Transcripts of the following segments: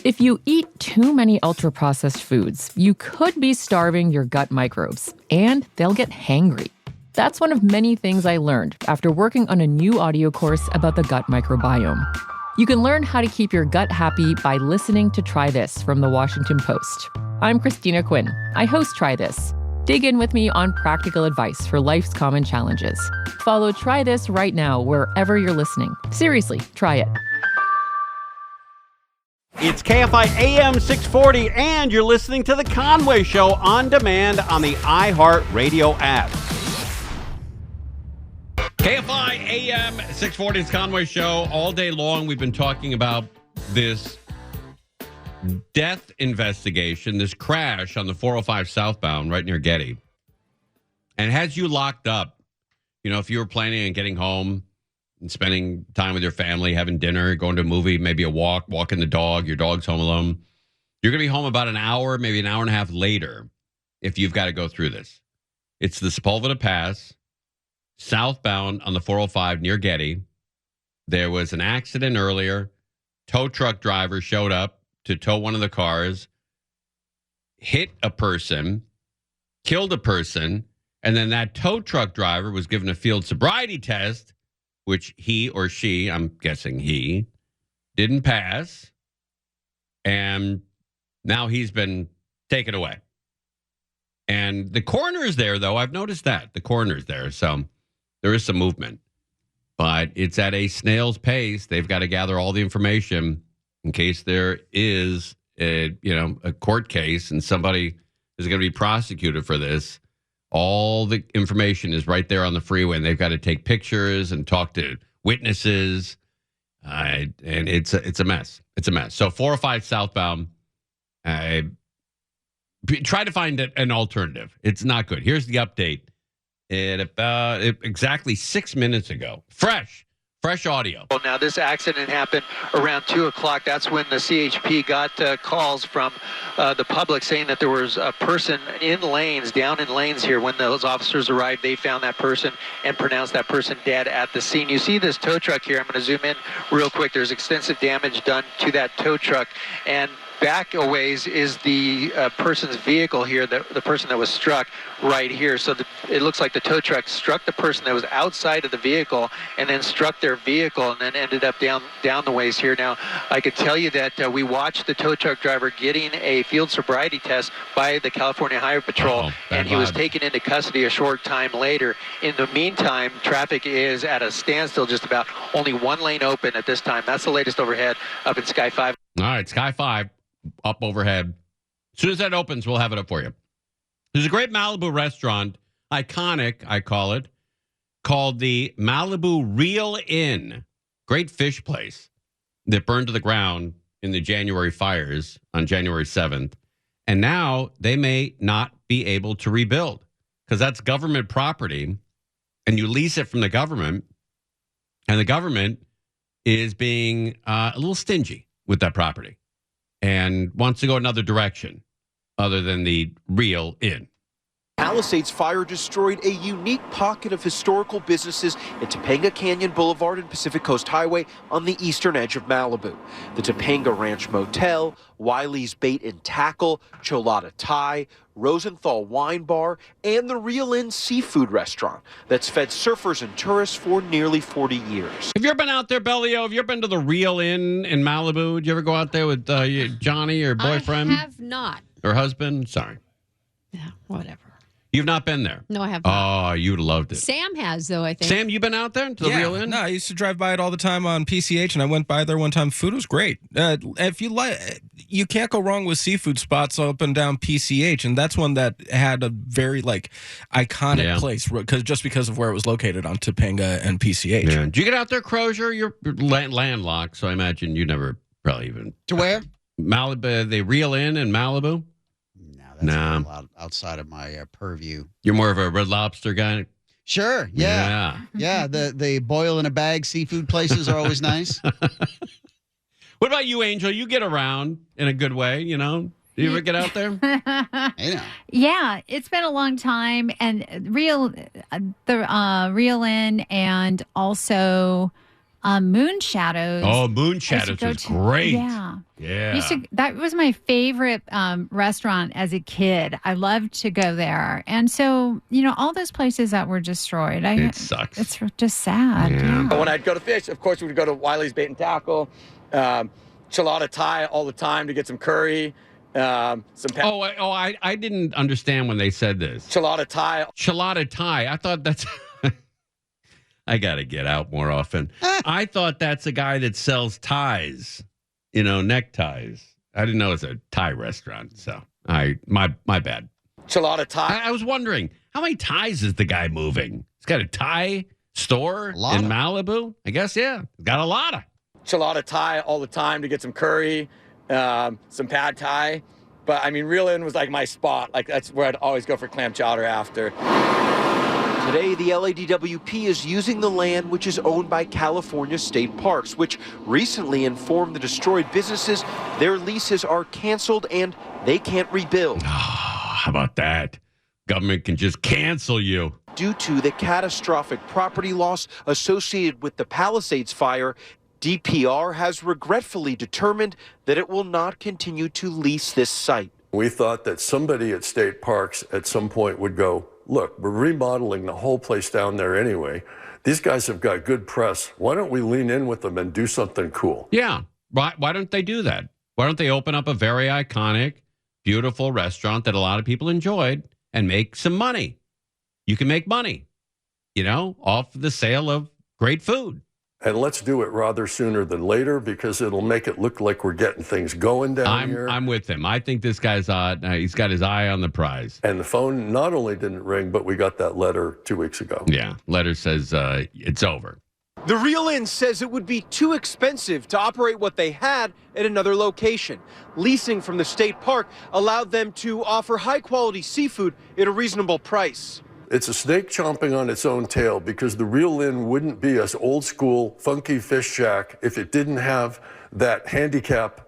If you eat too many ultra-processed foods, you could be starving your gut microbes, and they'll get hangry. That's one of many things I learned after working on a new audio course about the gut microbiome. You can learn how to keep your gut happy by listening to Try This from the Washington Post. I'm Christina Quinn. I host Try This. Dig in with me on practical advice for life's common challenges. Follow Try This right now wherever you're listening. Seriously, try it. It's KFI AM 640, and you're listening to The Conway Show on demand on the iHeartRadio app. KFI AM 640, it's Conway Show. All day long, we've been talking about this death investigation, this crash on the 405 southbound right near Getty. And it has you locked up. You know, if you were planning on getting home and spending time with your family, having dinner, going to a movie, maybe a walk, walking the dog, your dog's home alone. You're going to be home about an hour, maybe an hour and a half later if you've got to go through this. It's the Sepulveda Pass, southbound on the 405 near Getty. There was an accident earlier. Tow truck driver showed up to tow one of the cars, hit a person, killed a person, and then that tow truck driver was given a field sobriety test, which he or she, I'm guessing he, didn't pass. And now he's been taken away. And the coroner is there, though. I've noticed that. The coroner is there. So there is some movement. But it's at a snail's pace. They've got to gather all the information in case there is a court case and somebody is going to be prosecuted for this. All the information is right there on the freeway, and they've got to take pictures and talk to witnesses. And it's a mess. It's a mess. So 405 southbound, try to find an alternative. It's not good. Here's the update. About exactly 6 minutes ago. Fresh audio. Well, now this accident happened around 2 o'clock. That's when the CHP got calls from the public saying that there was a person down in lanes here. When those officers arrived, they found that person and pronounced that person dead at the scene. You see this tow truck here. I'm going to zoom in real quick. There's extensive damage done to that tow truck, and back a ways is the person's vehicle here, the person that was struck right here. So it looks like the tow truck struck the person that was outside of the vehicle and then struck their vehicle and then ended up down the ways here. Now, I could tell you that we watched the tow truck driver getting a field sobriety test by the California Highway Patrol, and he was taken into custody a short time later. In the meantime, traffic is at a standstill, just about only one lane open at this time. That's the latest overhead up in Sky 5. All right, Sky 5. Up overhead. As soon as that opens, we'll have it up for you. There's a great Malibu restaurant, iconic, I call it, called the Malibu Reel Inn. Great fish place that burned to the ground in the January fires on January 7th. And now they may not be able to rebuild because that's government property and you lease it from the government. And the government is being a little stingy with that property and wants to go another direction other than the Reel Inn. Palisades Fire destroyed a unique pocket of historical businesses in Topanga Canyon Boulevard and Pacific Coast Highway on the eastern edge of Malibu. The Topanga Ranch Motel, Wiley's Bait and Tackle, Cholada Thai, Rosenthal Wine Bar, and the Reel Inn Seafood Restaurant that's fed surfers and tourists for nearly 40 years. Have you ever been out there, Bellio? Have you ever been to the Reel Inn in Malibu? Did you ever go out there with Johnny, your boyfriend? I have not. Or husband? Sorry. Yeah, whatever. You've not been there? No, I have not. Oh, you'd loved it. Sam has, though, I think. Sam, you been out there to the Reel Inn? No, I used to drive by it all the time on PCH, and I went by there one time. Food was great. If you like, you can't go wrong with seafood spots up and down PCH, and that's one that had a very iconic place because of where it was located on Topanga and PCH. Yeah. Did you get out there, Crozier? You're landlocked, so I imagine you never probably even to where Malibu. They Reel Inn in Malibu. That's a little outside of my purview. You're more of a Red Lobster guy? Sure, yeah. The boil in a bag seafood places are always nice. What about you, Angel? You get around in a good way, you know? Do you ever get out there? Yeah, it's been a long time. And Reel Inn and also Moon Shadows. Oh, Moon Shadows was great. Yeah. Yeah. That was my favorite restaurant as a kid. I loved to go there. And so, all those places that were destroyed. It sucks. It's just sad. Yeah. When I'd go to fish, of course, we would go to Wiley's Bait and Tackle, Chelada Thai all the time to get some curry. I didn't understand when they said this. Chelada Thai. Chelada Thai. I thought that's... I got to get out more often. I thought that's a guy that sells ties, neckties. I didn't know it's a Thai restaurant. So my bad. Chelada Thai. I was wondering, how many ties is the guy moving? He's got a Thai store in Malibu? I guess, yeah. Got a lot of. Chelada Thai all the time to get some curry, some pad Thai. But, Reel In was like my spot. Like, that's where I'd always go for clam chowder after. Today, the LADWP is using the land which is owned by California State Parks, which recently informed the destroyed businesses their leases are canceled and they can't rebuild. Oh, how about that? Government can just cancel you. Due to the catastrophic property loss associated with the Palisades Fire, DPR has regretfully determined that it will not continue to lease this site. We thought that somebody at State Parks at some point would go, look, we're remodeling the whole place down there anyway. These guys have got good press. Why don't we lean in with them and do something cool? Yeah. Why don't they do that? Why don't they open up a very iconic, beautiful restaurant that a lot of people enjoyed and make some money? You can make money, off the sale of great food. And let's do it rather sooner than later because it'll make it look like we're getting things going down here. I'm with him. I think this guy's he's got his eye on the prize. And the phone not only didn't ring, but we got that letter 2 weeks ago. Yeah, letter says it's over. The Reel In says it would be too expensive to operate what they had at another location. Leasing from the state park allowed them to offer high-quality seafood at a reasonable price. It's a snake chomping on its own tail because the Reel In wouldn't be an old school funky fish shack if it didn't have that handicap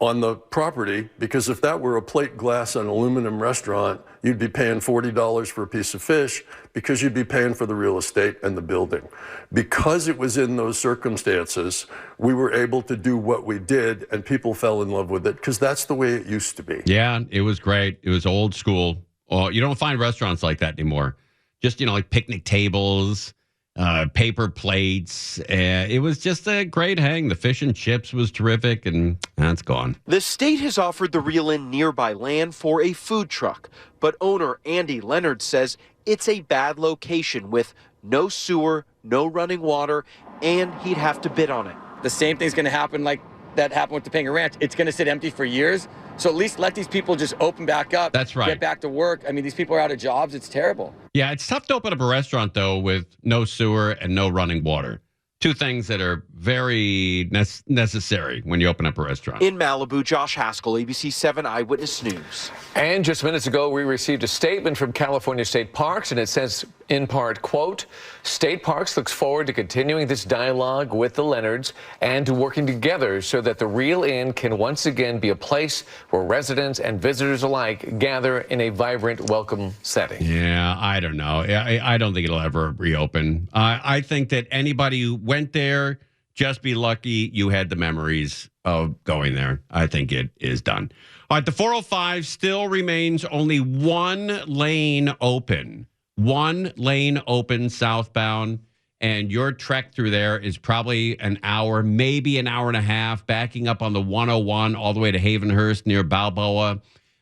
on the property, because if that were a plate glass and aluminum restaurant, you'd be paying $40 for a piece of fish because you'd be paying for the real estate and the building. Because it was in those circumstances, we were able to do what we did and people fell in love with it because that's the way it used to be. Yeah, it was great. It was old school. Oh, you don't find restaurants like that anymore. Just, like picnic tables, paper plates. It was just a great hang. The fish and chips was terrific, and that's gone. The state has offered the Reel In nearby land for a food truck, but owner Andy Leonard says it's a bad location with no sewer, no running water, and he'd have to bid on it. The same thing's going to happen like that happened with Topanga Ranch. It's going to sit empty for years. So at least let these people just open back up. That's right. Get back to work. These people are out of jobs. It's terrible. Yeah, it's tough to open up a restaurant, though, with no sewer and no running water. Two things that are very necessary when you open up a restaurant. In Malibu, Josh Haskell, ABC 7 Eyewitness News. And just minutes ago, we received a statement from California State Parks, and it says, in part, quote, State Parks looks forward to continuing this dialogue with the Leonards and to working together so that the Reel In can once again be a place where residents and visitors alike gather in a vibrant, welcome setting. Yeah, I don't know. I don't think it'll ever reopen. I think that anybody who went there, just be lucky you had the memories of going there. I think it is done. All right, the 405 still remains only one lane open. One lane open southbound, and your trek through there is probably an hour, maybe an hour and a half, backing up on the 101 all the way to Havenhurst near Balboa,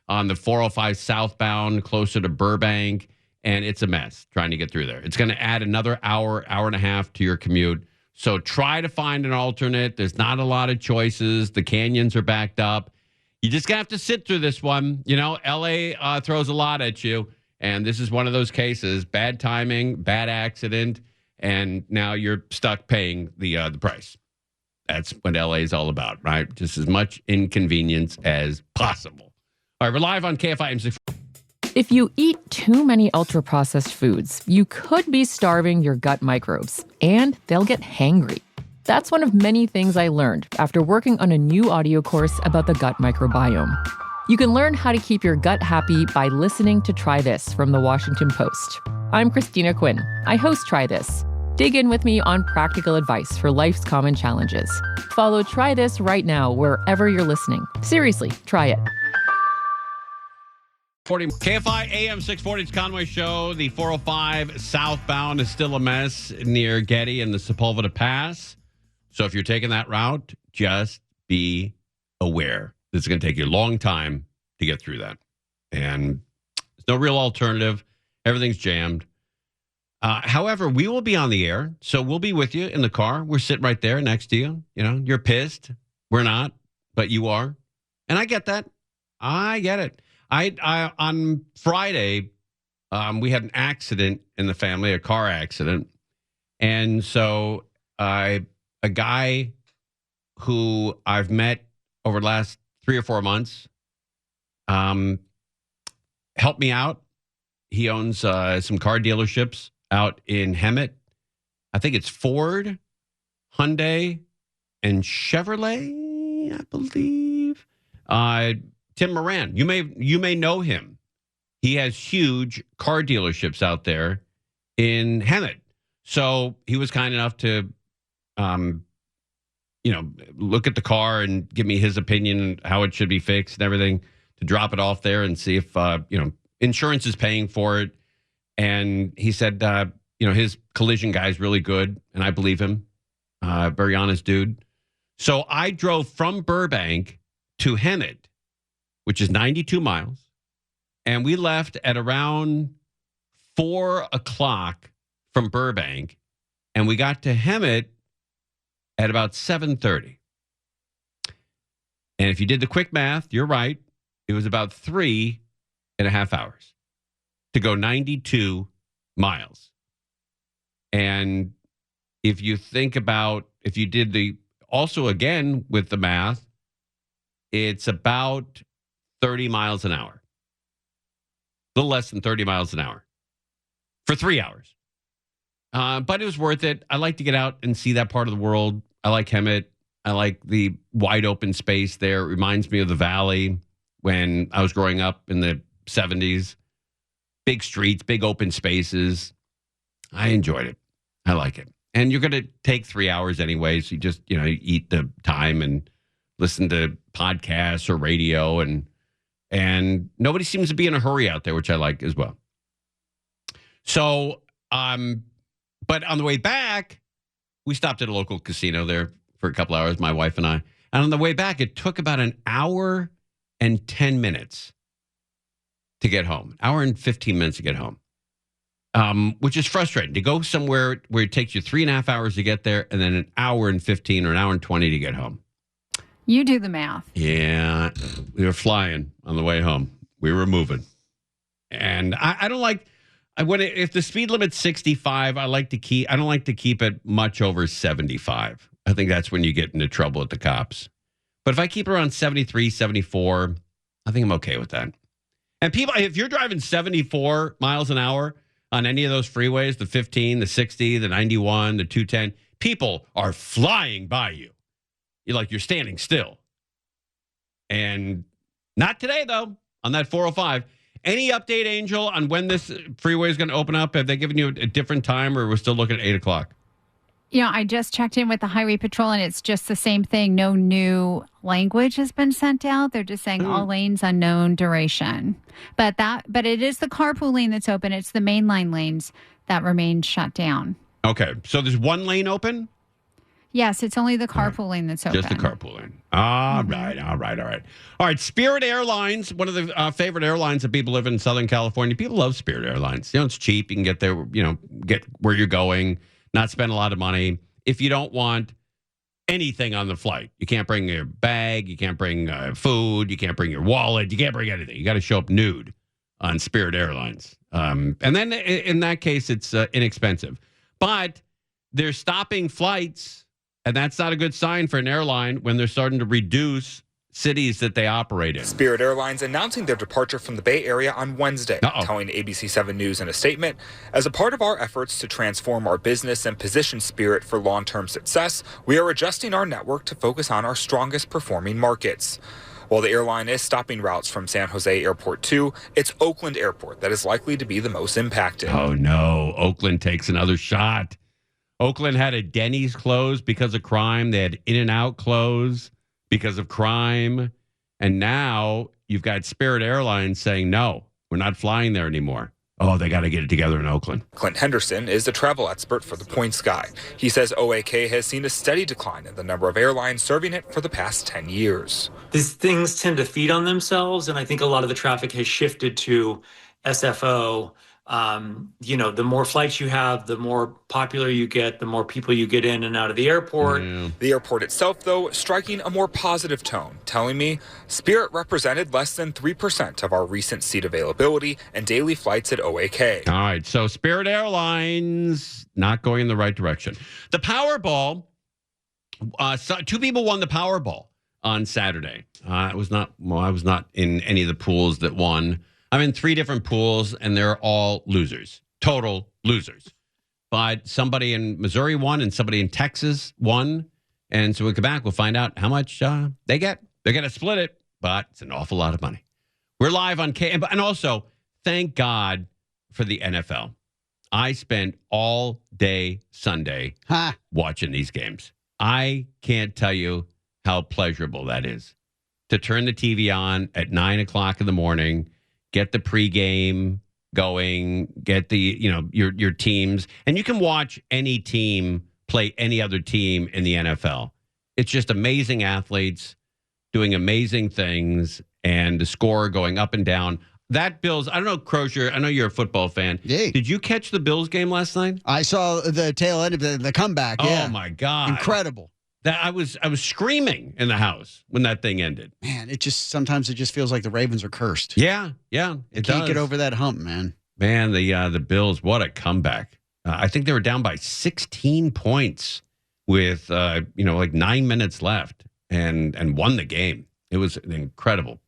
on the 405 southbound closer to Burbank, and it's a mess trying to get through there. It's going to add another hour, hour and a half to your commute. So try to find an alternate. There's not a lot of choices. The canyons are backed up. You just have to sit through this one. LA throws a lot at you. And this is one of those cases, bad timing, bad accident, and now you're stuck paying the price. That's what LA is all about, right? Just as much inconvenience as possible. All right, we're live on KFI M6. If you eat too many ultra-processed foods, you could be starving your gut microbes, and they'll get hangry. That's one of many things I learned after working on a new audio course about the gut microbiome. You can learn how to keep your gut happy by listening to Try This from The Washington Post. I'm Christina Quinn. I host Try This. Dig in with me on practical advice for life's common challenges. Follow Try This right now wherever you're listening. Seriously, try it. 40 KFI AM 640's Conway Show. The 405 southbound is still a mess near Getty and the Sepulveda Pass. So if you're taking that route, just be aware. This is going to take you a long time to get through that. And there's no real alternative. Everything's jammed. However, we will be on the air. So we'll be with you in the car. We're sitting right there next to you. You know, you're pissed. We're not, but you are. And I get that. I get it. I on Friday, we had an accident in the family, a car accident. And so a guy who I've met over the last 3 or 4 months helped me out. He owns some car dealerships out in Hemet. I think it's Ford, Hyundai, and Chevrolet, I believe. Tim Moran, you may know him. He has huge car dealerships out there in Hemet. So he was kind enough to, look at the car and give me his opinion on how it should be fixed and everything, to drop it off there and see if, insurance is paying for it. And he said, his collision guy is really good, and I believe him. Very honest dude. So I drove from Burbank to Hemet, which is 92 miles. And we left at around 4 o'clock from Burbank. And we got to Hemet at about 7:30. And if you did the quick math, you're right. It was about 3.5 hours to go 92 miles. And if you think about, if you did also again with the math, it's about 30 miles an hour. A little less than 30 miles an hour for 3 hours. But it was worth it. I like to get out and see that part of the world. I like Hemet. I like the wide open space there. It reminds me of the Valley when I was growing up in the 70s. Big streets, big open spaces. I enjoyed it. I like it. And you're going to take 3 hours anyway. So you just, you eat the time and listen to podcasts or radio, and nobody seems to be in a hurry out there, which I like as well. So, but on the way back, we stopped at a local casino there for a couple hours, my wife and I. And on the way back, it took about an hour and 10 minutes to get home. An hour and 15 minutes to get home, which is frustrating. To go somewhere where it takes you 3.5 hours to get there and then an hour and 15 or an hour and 20 to get home. You do the math. Yeah, we were flying on the way home. We were moving. And I don't like, if the speed limit's 65, I don't like to keep it much over 75. I think that's when you get into trouble with the cops. But if I keep it around 73, 74, I think I'm okay with that. And people, if you're driving 74 miles an hour on any of those freeways, the 15, the 60, the 91, the 210, people are flying by you. You're standing still. And not today, though, on that 405. Any update, Angel, on when this freeway is going to open up? Have they given you a different time, or we're still looking at 8 o'clock? I just checked in with the Highway Patrol, and it's just the same thing. No new language has been sent out. They're just saying all lanes unknown duration. But it is the carpool lane that's open. It's the mainline lanes that remain shut down. Okay, so there's one lane open? Yes, it's only the carpool lane that's open. Just the carpool lane. All right. All right, Spirit Airlines, one of the favorite airlines that people live in Southern California. People love Spirit Airlines. It's cheap. You can get there, get where you're going, not spend a lot of money. If you don't want anything on the flight, you can't bring your bag, you can't bring food, you can't bring your wallet, you can't bring anything. You got to show up nude on Spirit Airlines. And then in that case, it's inexpensive. But they're stopping flights. And that's not a good sign for an airline when they're starting to reduce cities that they operate in. Spirit Airlines announcing their departure from the Bay Area on Wednesday, telling ABC 7 News in a statement, as a part of our efforts to transform our business and position Spirit for long-term success, we are adjusting our network to focus on our strongest performing markets. While the airline is stopping routes from San Jose Airport too, it's Oakland Airport that is likely to be the most impacted. Oh no, Oakland takes another shot. Oakland had a Denny's close because of crime. They had In-N-Out close because of crime. And now you've got Spirit Airlines saying, no, we're not flying there anymore. Oh, they got to get it together in Oakland. Clint Henderson is the travel expert for the Points Guy. He says OAK has seen a steady decline in the number of airlines serving it for the past 10 years. These things tend to feed on themselves, and I think a lot of the traffic has shifted to SFO. The more flights you have, the more popular you get, the more people you get in and out of the airport. The airport itself, though, striking a more positive tone, telling me Spirit represented less than 3% of our recent seat availability and daily flights at OAK. All right, so Spirit Airlines not going in the right direction. The Powerball, two people won the Powerball on Saturday. I was not in any of the pools that won. I'm in 3 different pools, and they're all losers, total losers. But somebody in Missouri won, and somebody in Texas won. And so we come back, we'll find out how much they get. They're going to split it, but it's an awful lot of money. We're live on K. And also, thank God for the NFL. I spent all day Sunday watching these games. I can't tell you how pleasurable that is. To turn the TV on at 9 o'clock in the morning, get the pregame going, get the, your teams. And you can watch any team play any other team in the NFL. It's just amazing athletes doing amazing things and the score going up and down. That Bills, I don't know, Crozier, I know you're a football fan. Yay. Did you catch the Bills game last night? I saw the tail end of the comeback. Yeah. Oh, my God. Incredible. That I was screaming in the house when that thing ended. Man, sometimes it just feels like the Ravens are cursed. Yeah, it can't get over that hump, man. Man, the Bills, what a comeback! I think they were down by 16 points with 9 minutes left, and won the game. It was an incredible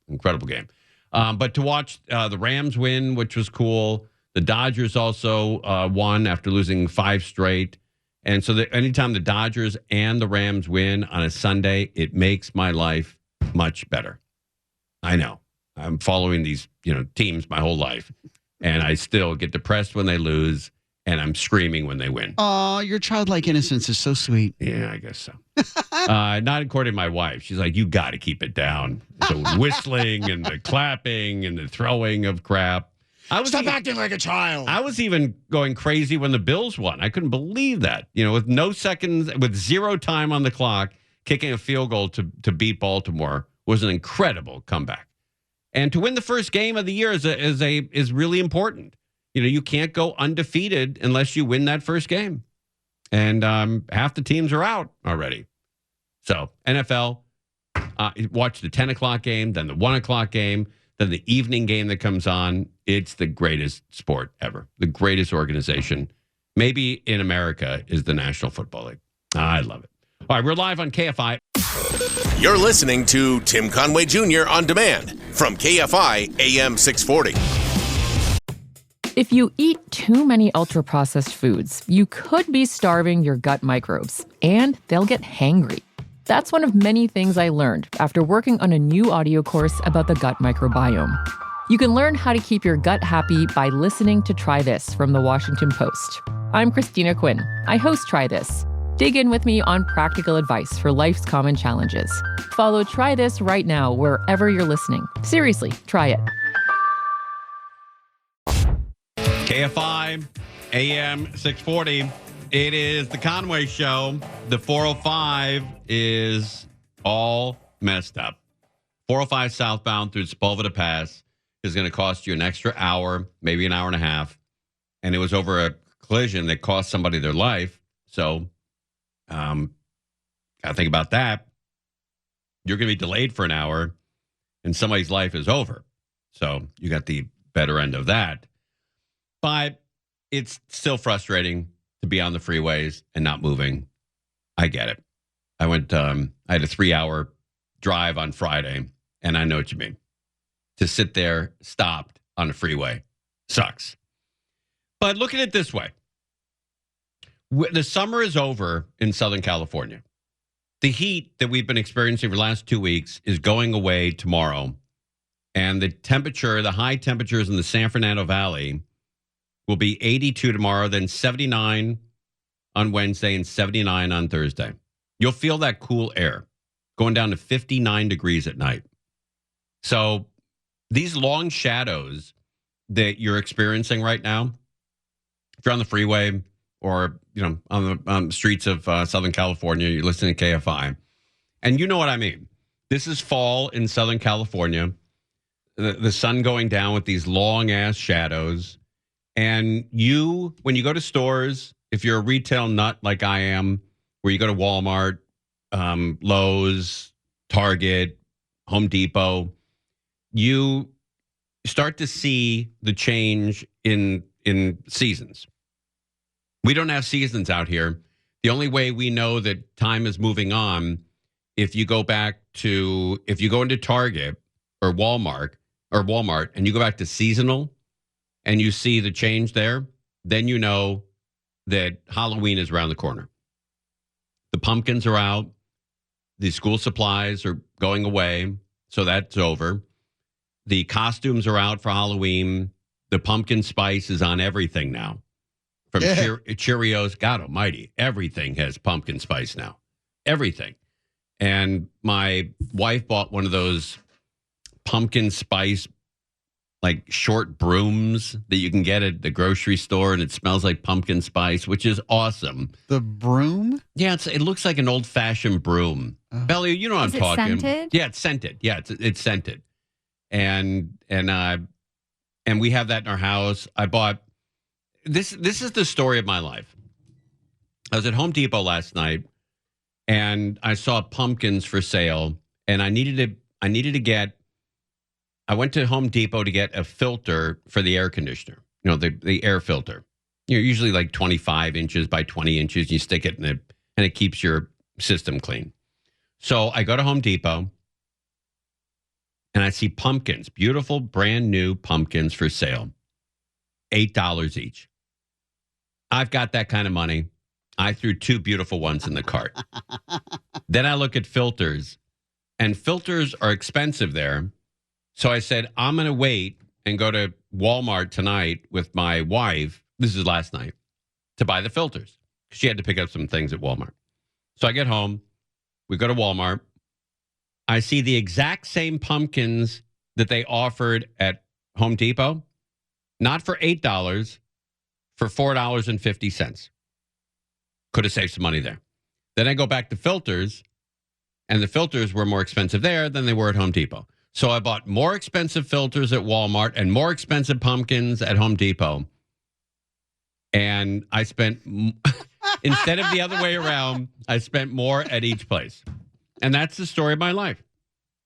game. But to watch the Rams win, which was cool. The Dodgers also won after losing 5 straight. And so anytime the Dodgers and the Rams win on a Sunday, it makes my life much better. I know. I'm following these, teams my whole life, and I still get depressed when they lose, and I'm screaming when they win. Oh, your childlike innocence is so sweet. Yeah, I guess so. Not according to my wife. She's like, you got to keep it down. The whistling and the clapping and the throwing of crap. Stop acting like a child. I was even going crazy when the Bills won. I couldn't believe that. With no seconds, with 0 time on the clock, kicking a field goal to beat Baltimore was an incredible comeback. And to win the first game of the year is really important. You can't go undefeated unless you win that first game. And half the teams are out already. So NFL, watch the 10 o'clock game, then the 1 o'clock game, then the evening game that comes on. It's the greatest sport ever. The greatest organization, maybe in America, is the National Football League. I love it. All right, we're live on KFI. You're listening to Tim Conway Jr. on demand from KFI AM 640. If you eat too many ultra-processed foods, you could be starving your gut microbes, and they'll get hangry. That's one of many things I learned after working on a new audio course about the gut microbiome. You can learn how to keep your gut happy by listening to Try This from the Washington Post. I'm Christina Quinn. I host Try This. Dig in with me on practical advice for life's common challenges. Follow Try This right now wherever you're listening. Seriously, try it. KFI AM 640. It is the Conway Show. The 405 is all messed up. 405 southbound through Sepulveda Pass is going to cost you an extra hour, maybe an hour and a half. And it was over a collision that cost somebody their life. So, got to think about that. You're going to be delayed for an hour and somebody's life is over. So you got the better end of that. But it's still frustrating to be on the freeways and not moving. I get it. I had a 3-hour drive on Friday, and I know what you mean. To sit there stopped on a freeway sucks. But look at it this way. The summer is over in Southern California. The heat that we've been experiencing for the last 2 weeks is going away tomorrow. And the high temperatures in the San Fernando Valley will be 82 tomorrow, then 79 on Wednesday and 79 on Thursday. You'll feel that cool air going down to 59 degrees at night. So these long shadows that you're experiencing right now, if you're on the freeway or, on the streets of Southern California, you're listening to KFI, and you know what I mean. This is fall in Southern California, the sun going down with these long-ass shadows. And when you go to stores, if you're a retail nut like I am, where you go to Walmart, Lowe's, Target, Home Depot, you start to see the change in seasons. We don't have seasons out here. The only way we know that time is moving on, if you go into Target or Walmart and you go back to seasonal and you see the change there, then you know that Halloween is around the corner. The pumpkins are out. The school supplies are going away, so that's over. The costumes are out for Halloween. The pumpkin spice is on everything now. From Cheerios, God almighty, everything has pumpkin spice now. Everything. And my wife bought one of those pumpkin spice, like short brooms that you can get at the grocery store, and it smells like pumpkin spice, which is awesome. The broom? Yeah, it looks like an old-fashioned broom. Belly, you know what I'm talking. Scented? Yeah, it's scented. Yeah, it's scented. And we have that in our house. I bought this is the story of my life. I was at Home Depot last night and I saw pumpkins for sale, and I went to Home Depot to get a filter for the air conditioner. The air filter. Usually like 25 inches by 20 inches. You stick it in it and it keeps your system clean. So I go to Home Depot and I see pumpkins, beautiful, brand new pumpkins for sale, $8 each. I've got that kind of money. I threw two beautiful ones in the cart. Then I look at filters, and filters are expensive there. So I said, I'm going to wait and go to Walmart tonight with my wife. This is last night, to buy the filters. She had to pick up some things at Walmart. So I get home. We go to Walmart. I see the exact same pumpkins that they offered at Home Depot, not for $8, for $4.50. Could have saved some money there. Then I go back to filters, and the filters were more expensive there than they were at Home Depot. So I bought more expensive filters at Walmart and more expensive pumpkins at Home Depot. And I spent, instead of the other way around, I spent more at each place. And that's the story of my life.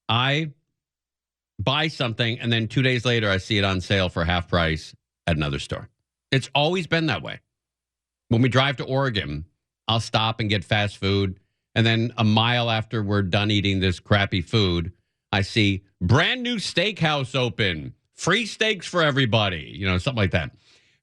I buy something, and then 2 days later, I see it on sale for half price at another store. It's always been that way. When we drive to Oregon, I'll stop and get fast food. And then a mile after we're done eating this crappy food, I see brand new steakhouse open, free steaks for everybody, something like that.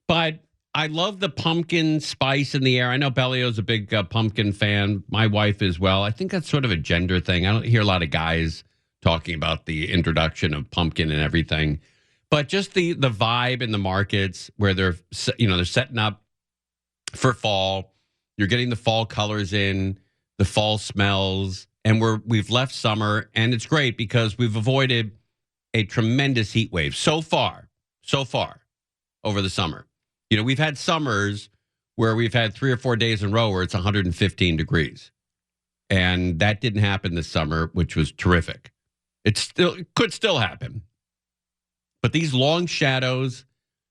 But I love the pumpkin spice in the air. I know Bellio's a big pumpkin fan. My wife as well. I think that's sort of a gender thing. I don't hear a lot of guys talking about the introduction of pumpkin and everything. But just the vibe in the markets where they're setting up for fall. You're getting the fall colors in, the fall smells, and we've left summer, and it's great because we've avoided a tremendous heat wave so far over the summer. We've had summers where we've had 3 or 4 days in a row where it's 115 degrees. And that didn't happen this summer, which was terrific. It could still happen. But these long shadows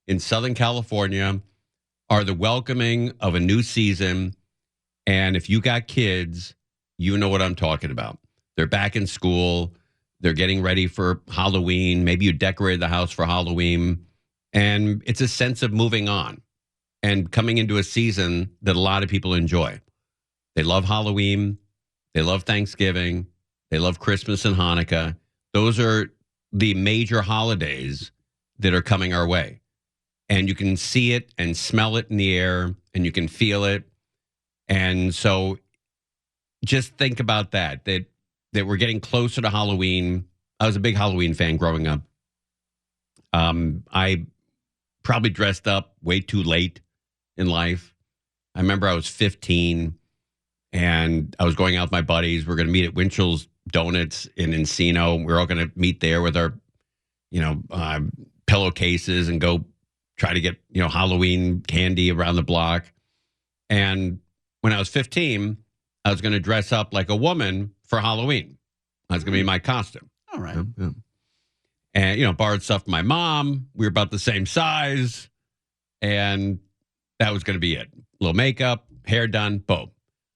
in Southern California are the welcoming of a new season. And if you got kids, you know what I'm talking about. They're back in school. They're getting ready for Halloween. Maybe you decorated the house for Halloween. And it's a sense of moving on and coming into a season that a lot of people enjoy. They love Halloween. They love Thanksgiving. They love Christmas and Hanukkah. Those are the major holidays that are coming our way. And you can see it and smell it in the air, and you can feel it. And so just think about that we're getting closer to Halloween. I was a big Halloween fan growing up. I probably dressed up way too late in life. I remember I was 15 and I was going out with my buddies. We're going to meet at Winchell's Donuts in Encino. We're all going to meet there with our, pillowcases and go try to get, Halloween candy around the block. And when I was 15, I was going to dress up like a woman for Halloween. That was going to be my costume. All right. Yeah. And, borrowed stuff from my mom. We were about the same size. And that was going to be it. A little makeup, hair done, boom.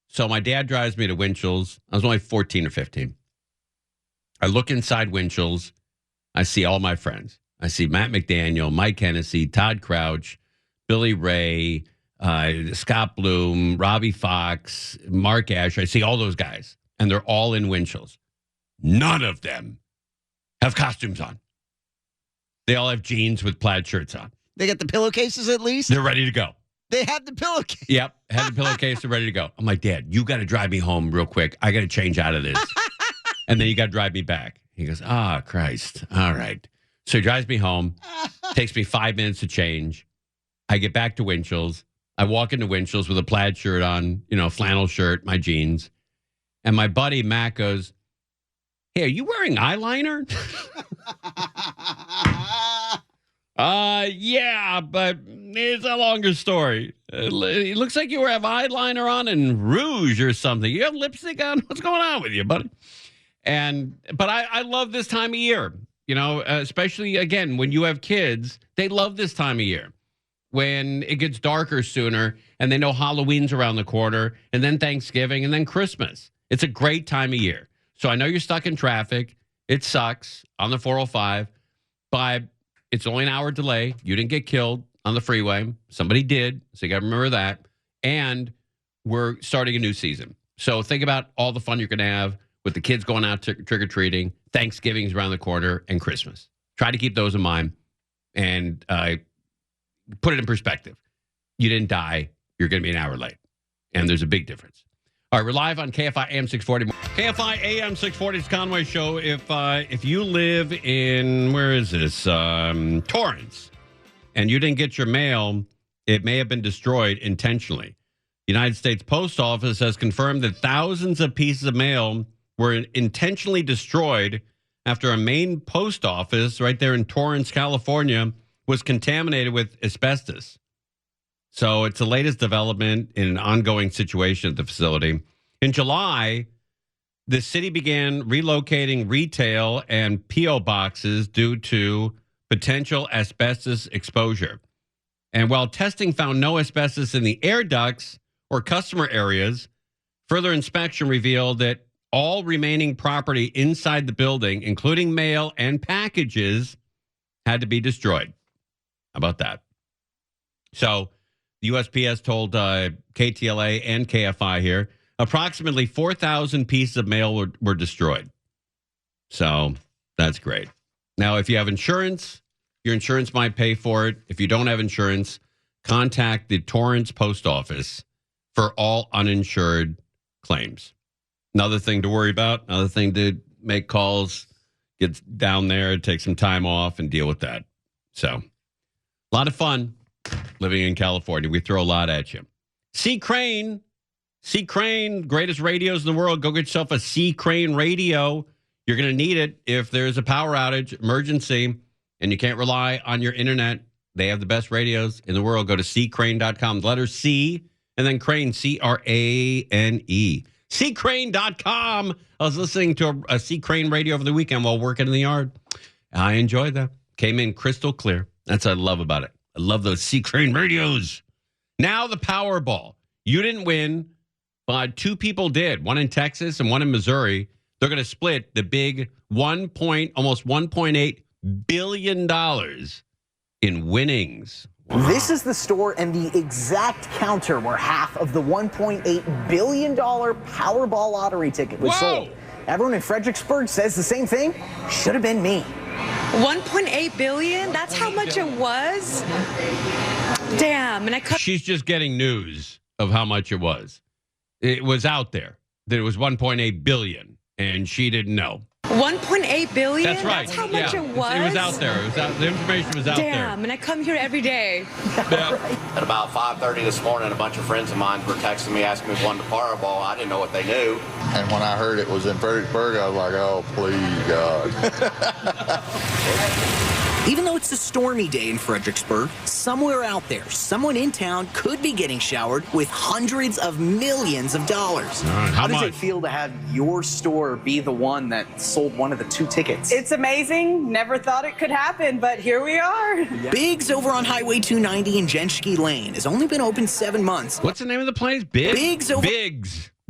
So my dad drives me to Winchell's. I was only 14 or 15. I look inside Winchell's. I see all my friends. I see Matt McDaniel, Mike Hennessy, Todd Crouch, Billy Ray, Scott Bloom, Robbie Fox, Mark Asher. I see all those guys, and they're all in Winchell's. None of them have costumes on. They all have jeans with plaid shirts on. They got the pillowcases at least? They're ready to go. They have the pillowcase. Yep, had the pillowcase. They're ready to go. I'm like, Dad, you got to drive me home real quick. I got to change out of this. And then you got to drive me back. He goes, Christ. All right. So he drives me home. Takes me 5 minutes to change. I get back to Winchell's. I walk into Winchell's with a plaid shirt on, flannel shirt, my jeans. And my buddy Matt goes, hey, are you wearing eyeliner? Yeah, but it's a longer story. It looks like you have eyeliner on and rouge or something. You have lipstick on? What's going on with you, buddy? But I love this time of year, especially, again, when you have kids, they love this time of year when it gets darker sooner and they know Halloween's around the corner and then Thanksgiving and then Christmas. It's a great time of year. So I know you're stuck in traffic. It sucks on the 405, but it's only an hour delay. You didn't get killed on the freeway. Somebody did. So you got to remember that. And we're starting a new season. So think about all the fun you're going to have with the kids going out trick-or-treating, Thanksgiving's around the corner, and Christmas. Try to keep those in mind and put it in perspective. You didn't die. You're going to be an hour late. And there's a big difference. All right, we're live on KFI AM 640. KFI AM 640's Conway Show. If you live in, where is this? Torrance, and you didn't get your mail, it may have been destroyed intentionally. The United States Post Office has confirmed that thousands of pieces of mail were intentionally destroyed after a main post office right there in Torrance, California, was contaminated with asbestos. So it's the latest development in an ongoing situation at the facility. In July, the city began relocating retail and P.O. boxes due to potential asbestos exposure. And while testing found no asbestos in the air ducts or customer areas, further inspection revealed that all remaining property inside the building, including mail and packages, had to be destroyed. How about that? So the USPS told KTLA and KFI here, approximately 4,000 pieces of mail were destroyed. So that's great. Now, if you have insurance, your insurance might pay for it. If you don't have insurance, contact the Torrance Post Office for all uninsured claims. Another thing to worry about, another thing to make calls, get down there, take some time off, and deal with that. So, a lot of fun living in California. We throw a lot at you. C. Crane, greatest radios in the world. Go get yourself a C. Crane radio. You're going to need it if there's a power outage, emergency, and you can't rely on your internet. They have the best radios in the world. Go to ccrane.com. The letter C and then Crane, C-R-A-N-E. ccrane.com. I was listening to a C. Crane radio over the weekend while working in the yard. I enjoyed that. Came in crystal clear. That's what I love about it. I love those C. Crane radios. Now the Powerball. You didn't win, but two people did. One in Texas and one in Missouri. They're going to split the big almost $1.8 billion in winnings. Wow. This is the store and the exact counter where half of the $1.8 billion Powerball lottery ticket was sold. Everyone in Fredericksburg says the same thing. Should have been me. 1.8 billion? That's how much it was? Damn. And She's just getting news of how much it was. It was out there that it was 1.8 billion, and she didn't know. 1.8 billion? That's right. That's how much it was? It was out there. The information was out there. Damn, and I come here every day. At about 5:30 this morning, a bunch of friends of mine were texting me, asking me if won the Powerball. I didn't know what they knew. And when I heard it was in Fredericksburg, I was like, oh, please, God. Even though it's a stormy day in Fredericksburg, somewhere out there, someone in town could be getting showered with hundreds of millions of dollars. How does it feel to have your store be the one that sold one of the 2 tickets? It's amazing. Never thought it could happen, but here we are. Biggs over on Highway 290 in Jenschke Lane has only been open 7 months. What's the name of the place? Biggs?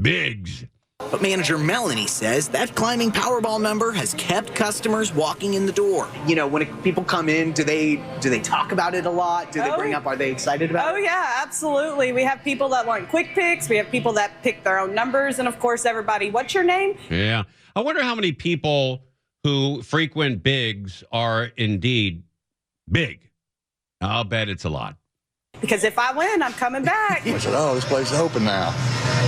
Biggs. But manager Melanie says that climbing Powerball number has kept customers walking in the door. You know, when people come in, do they talk about it a lot? Do they bring up, are they excited about it? Oh, yeah, absolutely. We have people that want quick picks. We have people that pick their own numbers. And, of course, everybody, what's your name? Yeah. I wonder how many people who frequent Biggs are indeed big. I'll bet it's a lot. Because if I win, I'm coming back. I said, oh, this place is open now.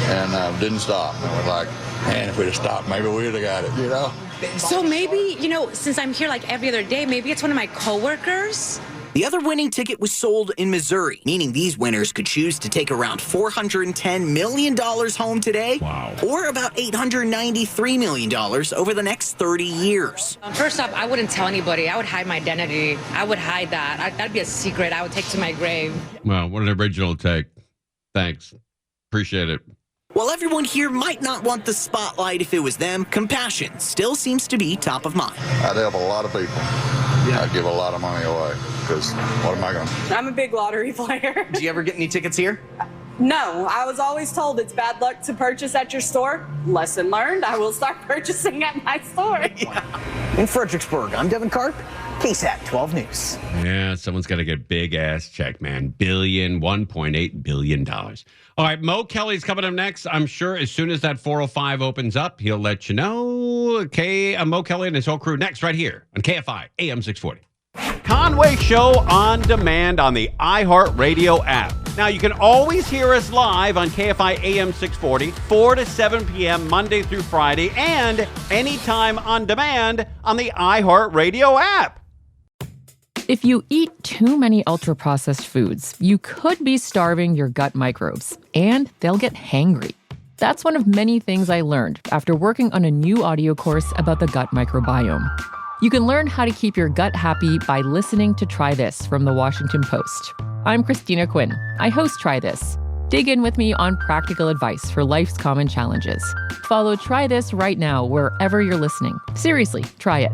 And didn't stop. And we're like, man, if we'd have stopped, maybe we would have got it, you know? So maybe, since I'm here like every other day, maybe it's one of my coworkers. The other winning ticket was sold in Missouri, meaning these winners could choose to take around $410 million home today. Wow. Or about $893 million over the next 30 years. First off, I wouldn't tell anybody. I would hide my identity. I would hide that. That'd be a secret I would take to my grave. Well, what an original take. Thanks. Appreciate it. While everyone here might not want the spotlight if it was them, compassion still seems to be top of mind. I'd help a lot of people. Yeah. I'd give a lot of money away, because what am I going to? I'm a big lottery player. Do you ever get any tickets here? No, I was always told it's bad luck to purchase at your store. Lesson learned, I will start purchasing at my store. Yeah. In Fredericksburg, I'm Devin Karp, KSAT 12 News. Yeah, someone's got to get big ass check, man. $1.8 billion. All right, Mo Kelly's coming up next. I'm sure as soon as that 405 opens up, he'll let you know. Mo Kelly and his whole crew next right here on KFI AM 640. Conway Show on demand on the iHeartRadio app. Now, you can always hear us live on KFI AM 640, 4 to 7 p.m. Monday through Friday, and anytime on demand on the iHeartRadio app. If you eat too many ultra-processed foods, you could be starving your gut microbes, and they'll get hangry. That's one of many things I learned after working on a new audio course about the gut microbiome. You can learn how to keep your gut happy by listening to Try This from the Washington Post. I'm Christina Quinn. I host Try This. Dig in with me on practical advice for life's common challenges. Follow Try This right now wherever you're listening. Seriously, try it.